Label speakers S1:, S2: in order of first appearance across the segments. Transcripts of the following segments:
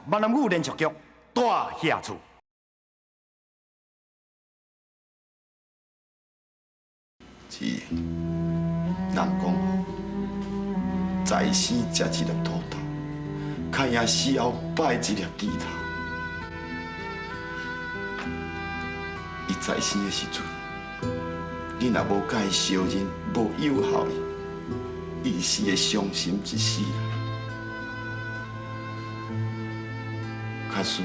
S1: 闽南语连续剧《大下厝》。
S2: 是，人讲在生食一粒土豆，看赢死后拜一粒猪头。伊在生的时阵，你若无甲伊相认，无友好伊，伊是会伤心一世啦。假使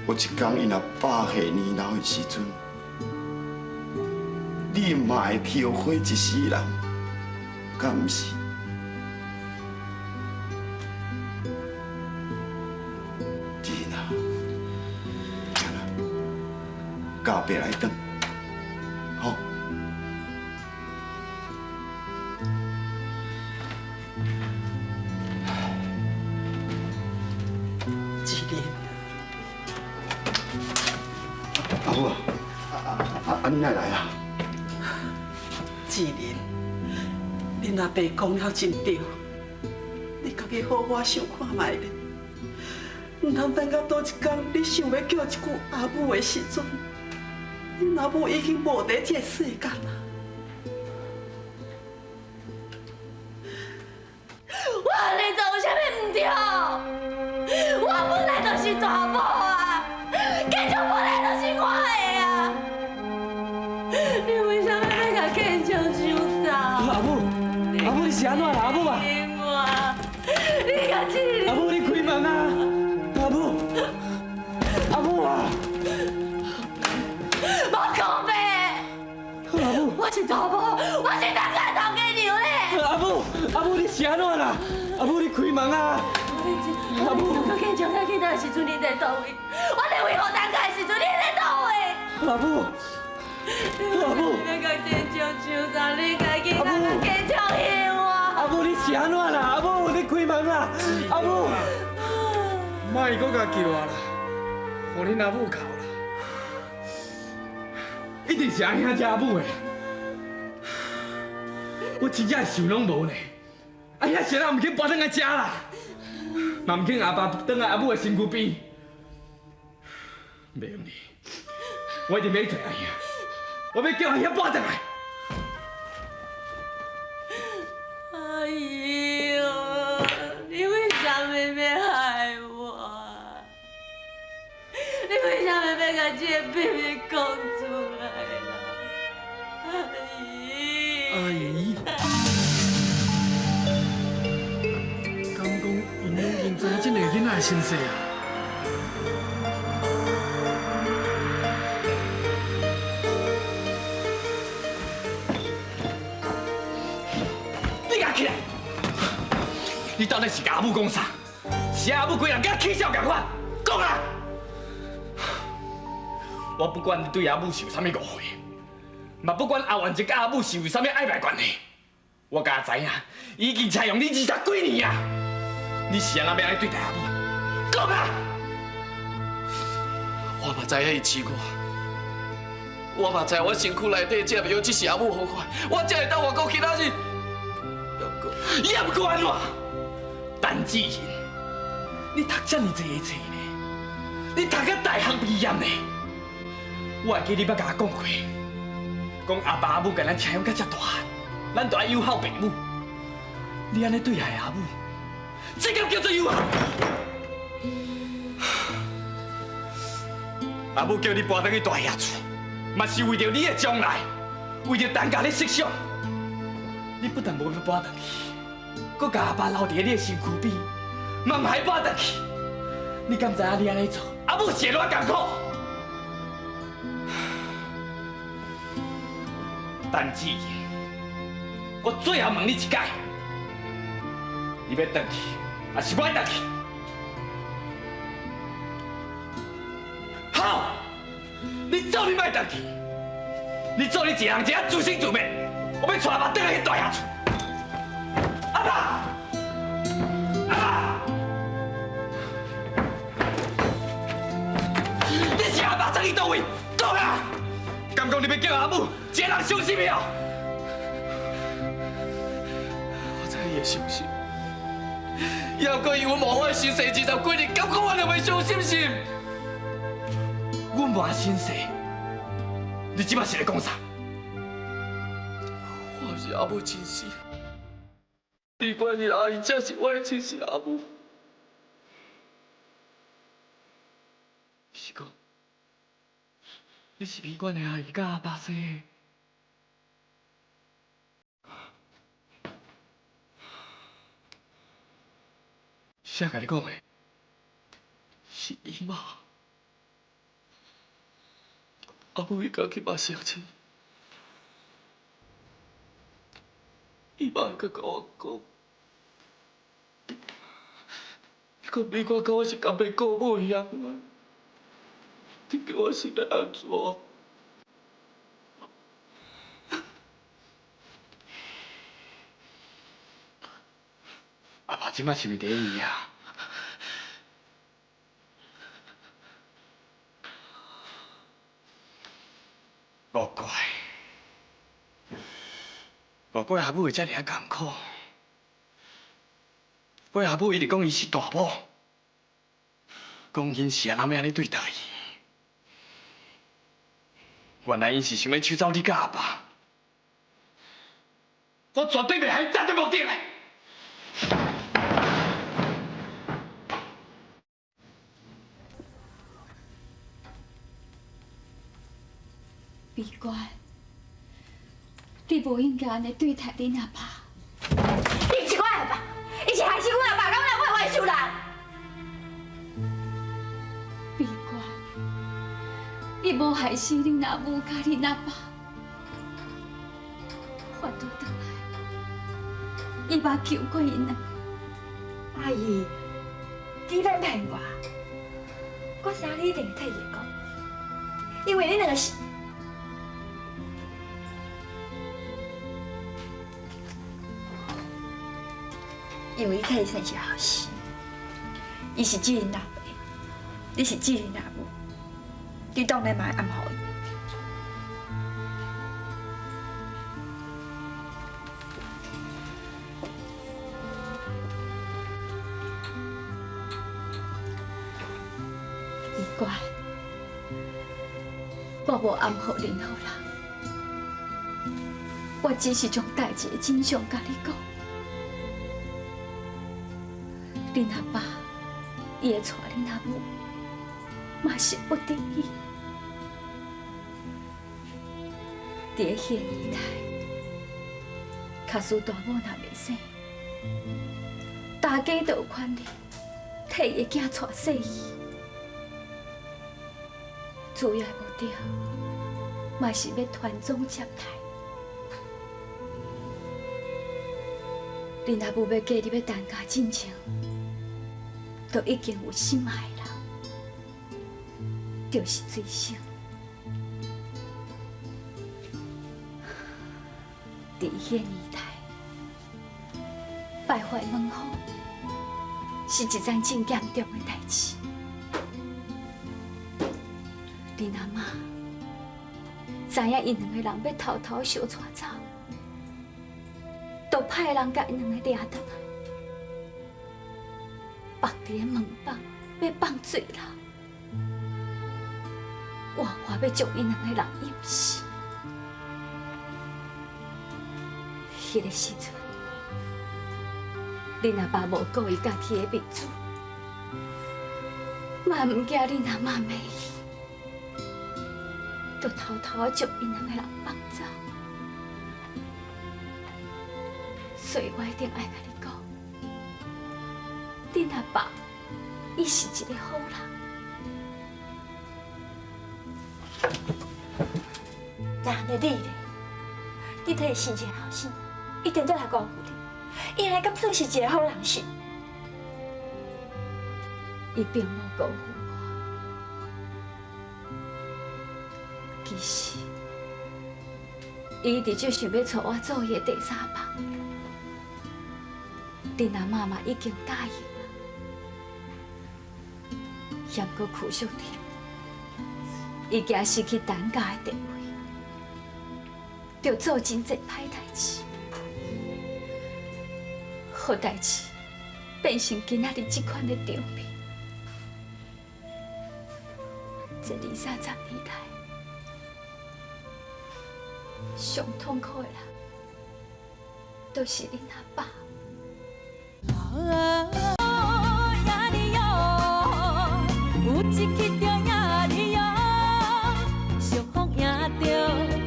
S2: 有一天伊若百岁年老的时阵，你嘛会后悔一世人，敢毋是？囡啊，行啦，到后壁来转，好。
S3: 志玲，
S2: 阿母啊，你哪来啊？
S3: 志玲，恁阿爸讲了真对，你家己好好想看卖咧。唔通等到倒一天，你想要叫一句阿母的时阵，恁阿母已经无在这个世间啦。
S4: 我和你做有啥物唔对？我本来就是大某啊，建筑本来就是我的啊，你为啥要甲建筑收走？
S5: 阿母，你是安怎啦？阿母啊！
S4: 你甲志
S5: 阿母，你开门啊！阿母啊！
S4: 无讲白，
S5: 阿母，
S4: 我是大某，我是大家头家娘咧。
S5: 阿母，你是安怎啦？阿母，你开门啊！阿母，
S4: 我建筑在囡仔的时阵你在倒位？我在为何大家的时阵你在倒位？
S5: 阿母，
S4: 你甲建筑收走，你甲囡仔甲建筑还我。
S5: 阿母，你是安怎啦？阿母，你开门啊！阿母，
S6: 莫搁甲叫我啦，互恁阿母哭啦，一定是阿兄家阿母的。我真正想拢无呢，阿兄谁人唔肯搬转来遮啦，嘛唔肯阿爸转来阿母的身躯边。袂用哩，我一定要找阿兄，我要叫阿兄搬转来。
S4: 阿姨哦，你为什么要害我？你为什么要把这个秘密讲出来啦？阿姨。
S6: 敢讲因拢认知这个囡仔的身世啊？你起来！你到底是甲阿母讲啥？是阿母规人甲起笑共款，讲啊！我不管你对阿母是有啥物误会，嘛不管阿元一甲阿母是有啥物暧昧关系，我甲知影，已经采用你20几年啊！你是安怎要安尼对待阿母？讲啊！
S7: 我嘛知影伊饲我，我嘛知我身躯内底这药只是阿母好看，我才会当活过其他日。
S6: 也不过安怎？陈志仁，你读这么济个册呢？你读到大学毕业呢？我会记你捌甲我讲过，讲阿爸阿母甲咱请养到遮大汉，咱就爱友好父母。你安尼对待阿母，这个叫做友好？阿母叫你搬转去大下厝，嘛是为着你的将来，为着陈家的设想。你不但无要搬转去，搁甲阿爸留伫你的身躯边，嘛唔还搬转去。你敢知影你安尼做，阿母是会偌艰苦？陈志仁，我最后问你一解，你要转去，还是不爱转去？好，你走你莫转去，你做你一人一下自生自灭。我要带阿爸转去大下厝。阿爸，阿爸，你是阿爸藏去倒位？讲啊！敢讲你要叫阿母一个人伤心了？
S7: 我知伊会伤心，也毋过因阮无法生世20几年，敢讲我就袂伤心心？阮无生世，你即摆是咧讲啥？我是阿母亲生，李冠日阿姨才是我的亲生阿母。是讲，你是李冠的阿姨甲阿爸生的？谁甲你讲的？是伊妈。阿母伊家己嘛相信，伊妈佮甲我讲，伊讲美国甲我是同爸姑母一样啊，你叫我是来安怎？阿爸即摆是毋是伫医啊？无怪，无怪阿母会遮尔啊艰苦。尾阿母一直讲伊是大某，讲因是安怎要安尼对待伊。原来因是想要取走你甲阿爸，我绝对袂害站在目顶的。
S4: 美官，你无应该安尼对待恁阿爸。伊是我阿爸，伊是害死阮阿爸，敢有人会冤仇人？美官，伊无害死恁阿母甲恁阿爸，反倒倒来，伊捌救过因两个。阿姨，你免骗我，我知影你一定会替伊讲，因为恁两个是。因为伊替伊生是后生，伊是志玲阿爸，你是志玲阿母，你当然嘛会暗好伊。奇怪，我无暗好任何人，我只是将代志的真相甲你讲。恁阿爸，伊会娶恁阿母，嘛是不得已。伫咧迄个年代，卡斯大母若未生，大家都有权利替伊的囝娶细姨。主要的目的，嘛是要传宗接代。恁阿母要嫁入要陈家进前，都已经有心爱的人，就是水星。伫迄个年代，败坏门户是一件真严重的代志。恁阿妈知影因两个人要偷偷相娶走，就派人甲因两个抓倒来。绑伫个门房，要放水流，活活要将因两个人淹死。迄个时阵，恁阿爸无顾伊家己的面子，嘛唔惊恁阿妈骂伊，就偷偷将因两个人放走。所以我一定爱甲你讲。恁阿爸，伊是一个好人。那安尼你咧？你替伊生一个后生，一定都来辜负你。伊来敢算是一个好人是？伊并无辜负我。其实，伊一直想要娶我做伊的第三房。恁阿妈嘛已经答应。也不过苦惜的，伊惊失去陈家的地位，就做真侪歹代志。好代志，变成今仔日这款的场面。这20、30年来，上痛苦的人，都是恁阿爸。
S8: 有一起着呀哩哟，相逢赢着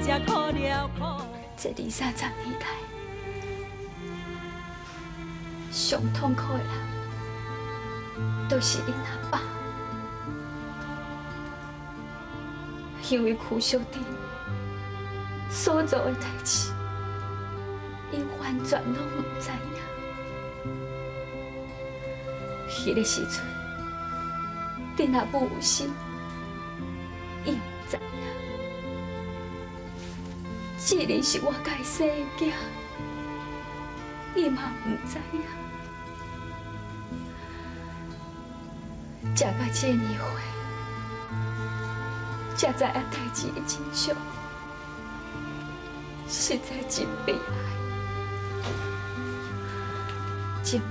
S8: 才苦了苦。
S4: 这20、30年来，上痛苦的人，都是恁阿爸。因为邱小弟所做的代志，伊完全拢唔知影。迄个时阵，恁阿母有心，伊唔知影。既然是我家生的囝，伊嘛唔知影。食到这年岁，才知影代志的真相，实在真悲哀。今仔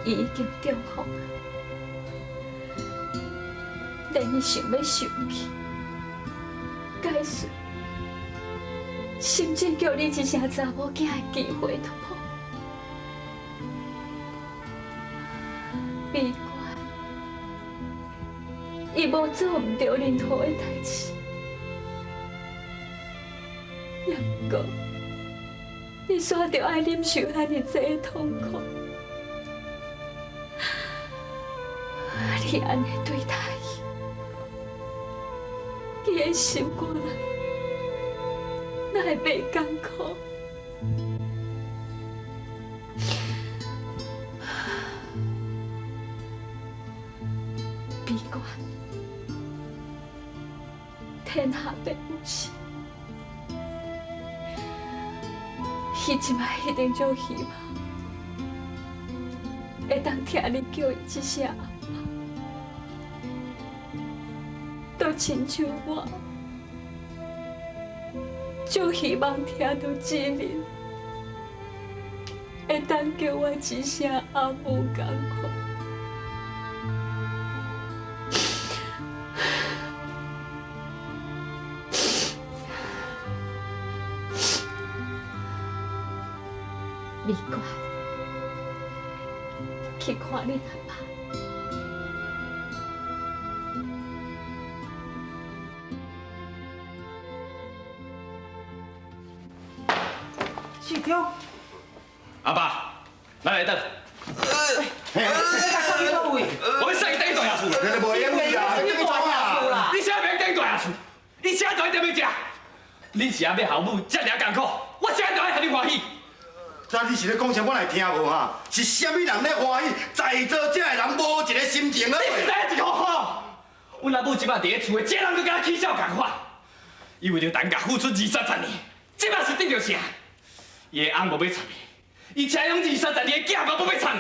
S4: 伊已经中风了，连伊想要生气、解释，甚至叫你一声查某囝的机会都无。美观，伊无做唔到任何的代志，也不过，你煞着爱忍受遐尼济的痛苦。你安尼对待伊，伊的心肝内哪会袂艰苦？闭关，天下本无事，伊即摆一定就希望会当听你叫伊一声阿妈。都亲像我，就希望听到这人会当叫我一声阿母同款。美观，去看你阿爸。
S3: 市长，
S7: 阿爸，咱来等。
S3: 你甲送去倒位？
S7: 我要送伊等大衙厝。
S2: 你无闲位啊？你去创啊？
S7: 你啥免等大衙厝？你啥都一定要食。你是阿要后母，遮尔艰苦，我啥都爱互你欢喜。
S2: 那你是咧讲啥？我来听无哈？是啥物人咧欢喜？在座这的人无一个心情啊！
S7: 你使一个好？阮阿母即摆伫咧厝的，这人都甲起笑共款。伊为着等甲付出20、30年，即摆是得着啥？伊的翁无要插伊，伊请养20、30年的囝嘛无要插伊。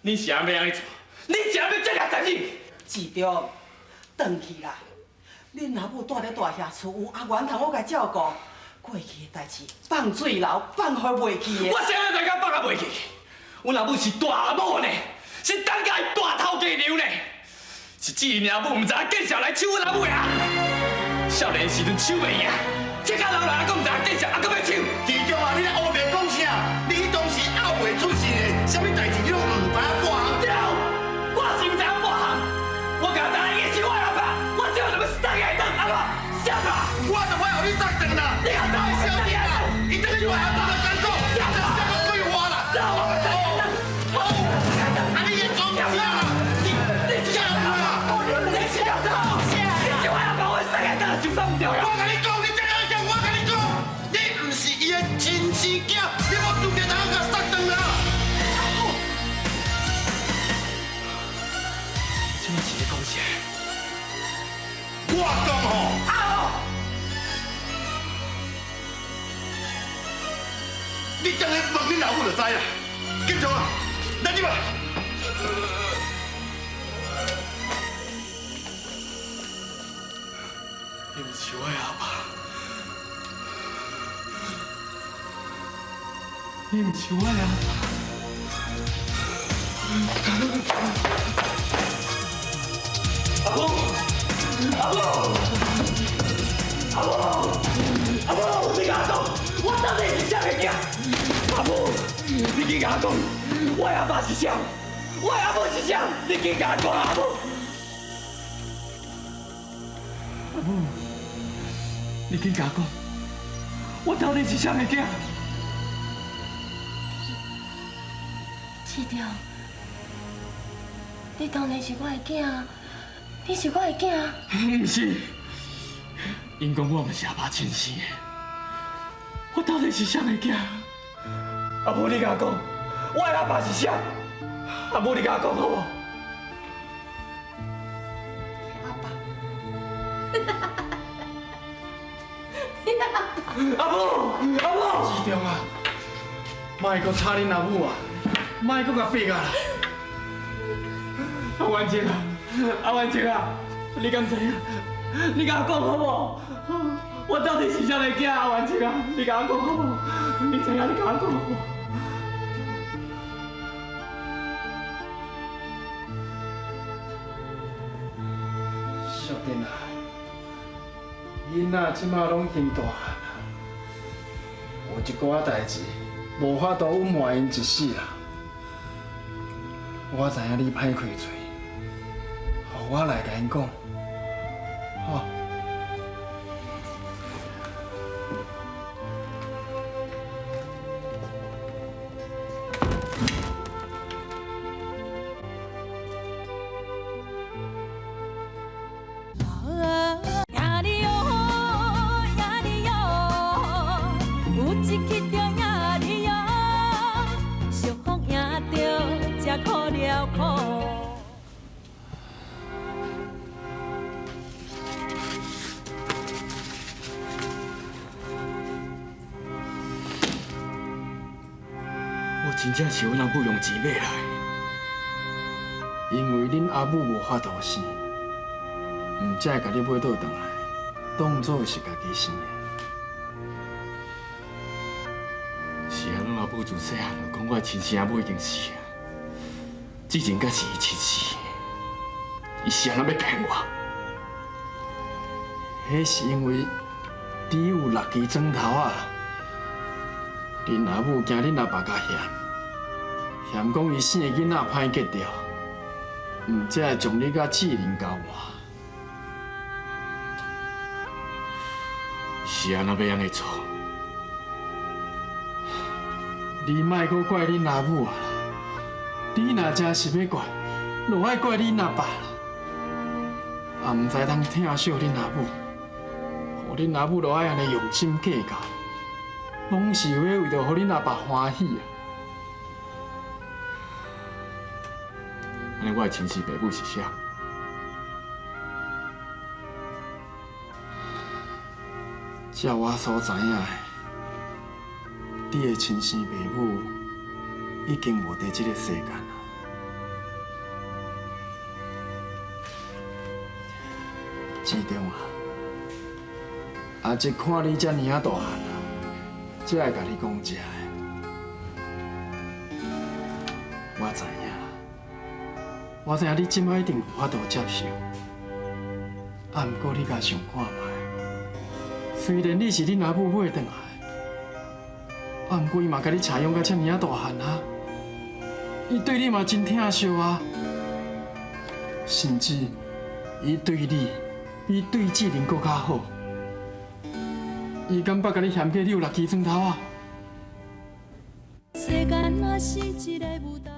S7: 你是安要安尼做？你是安要这样残忍？
S3: 市长，转去啦！恁阿母住咧大厦厝，有阿元通我甲照顾。过去的代志放水流，放予袂记的。
S7: 我啥人大家放啊袂记？阮阿母是大母呢，是当家的大头家娘呢。是这年阿母唔知影介绍来抢阮阿母的翁。少年时阵抢袂赢，这下老人还佫唔知影介绍，还佫要抢。
S2: 市长啊，你咧乌白讲啥？你当时拗袂出事的，啥物代志你拢唔知影半行？
S7: 对，我是唔知影半行。我敢知影伊是我阿爸，我怎么就要送伊来当阿爸？啥啊？
S2: 我就要互你送转啦！
S7: 你敢当小弟啊？
S2: 伊等于我还做得艰苦，啥个废话啦？啊！你也讲啥啦？你啥啦？
S7: 你是要走？你是我阿爸，我送伊当就送唔掉呀！
S2: 我甲你讲，你这个啥？我甲你讲，你唔是伊的亲生囝，你无资格通甲送转啦！
S7: 这是在讲啥？
S2: 我讲吼。你等下问恁老母就知啦。继续啊，来入来。
S7: 你不是我的阿爸，你不是我的阿爸。
S6: 阿母，你甲我讲，我到底是啥物囝？阿母，你去甲我讲，我阿爸是啥？我阿母是啥？你去甲我讲，阿母。阿母，你去甲我讲，我到底是啥物囝？
S4: 市长，你当然是我的囝，你是我的囝。
S6: 不是。因讲我毋是阿爸亲生的，我到底是啥物囝？阿母，你甲我讲，我的阿爸是啥？阿母，你甲我讲好无？阿母，阿母，
S5: 市长啊，莫阁吵恁阿母啊，莫阁甲逼啊啦！
S6: 阿婉晴啊，阿婉晴啊，你敢知影？你甲我讲好无？我到底是啥物囝？阿婉晴啊，你甲我讲好无？你知影？你甲我讲好无？
S5: 淑珍啊，囡仔即马拢已经大汉啊，有一寡代志无法度隐瞒因一世啦。我知影你歹开嘴，互我来甲因讲，好。
S6: 我真正是阮阿母用钱买来，
S5: 因为恁阿母无法度生，毋才会甲你买倒转来，当作是家己生的。
S6: 是啊，阮阿母自细汉就讲我的亲生阿母已经死啊，之前才是伊亲生的，伊是安怎要骗我？
S5: 迄是因为你有6支砖头啊，恁阿母惊恁阿爸较嫌，嫌讲伊生的囡仔歹结掉，毋才会将你甲志玲交换。
S6: 是安怎要安尼做？
S5: 你莫阁怪恁阿母啊！你若真是要怪，就爱怪恁阿爸啦。也毋知通疼惜恁阿母，互恁阿母就爱安尼用心计较，拢是要为着互恁阿爸欢喜啊！
S6: 安尼我的亲生爸母是啥？
S5: 照我所知影的，你的亲生爸母已经无伫这个世间了。市长啊，阿一看你遮尔啊大汉啊，才会甲你讲这个。我知影啦，我知影你即摆一定无法度接受，啊，毋过你甲想看觅，虽然你是恁阿母买转来，啊，毋过伊嘛甲你采养到遮尔啊大汉啊，伊对你嘛真疼惜啊，甚至伊对你比对志玲搁较好。伊敢捌甲你嫌过你有6支砖头啊？
S8: 世间若是一个舞台。